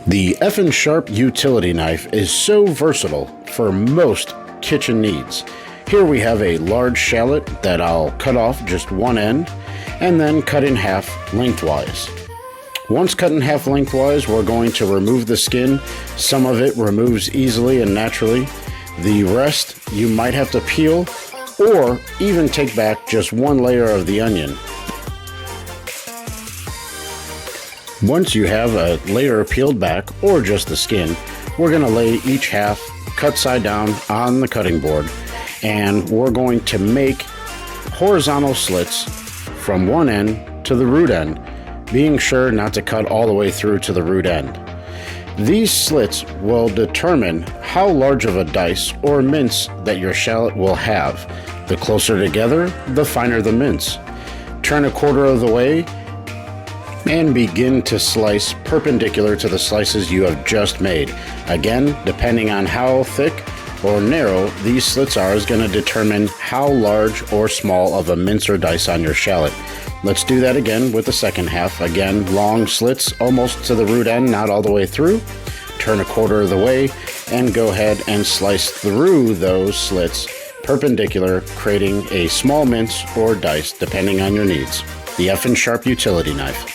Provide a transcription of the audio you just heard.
The F&N Sharp utility knife is so versatile for most kitchen needs. Here we have a large shallot that I'll cut off just one end and then cut in half lengthwise. Once cut in half lengthwise, we're going to remove the skin. Some of it removes easily and naturally. The rest you might have to peel or even take back just one layer of the onion. Once you have a layer peeled back or just the skin, we're going to lay each half cut side down on the cutting board, and we're going to make horizontal slits from one end to the root end, being sure not to cut all the way through to the root end. These slits will determine how large of a dice or mince that your shallot will have. The closer together, the finer the mince. Turn a quarter of the way and begin to slice perpendicular to the slices you have just made. Again, depending on how thick or narrow these slits are is going to determine how large or small of a mince or dice on your shallot. Let's do that again with the second half. Again, long slits almost to the root end, not all the way through. Turn a quarter of the way and go ahead and slice through those slits perpendicular, creating a small mince or dice depending on your needs. The F&N Sharp utility knife.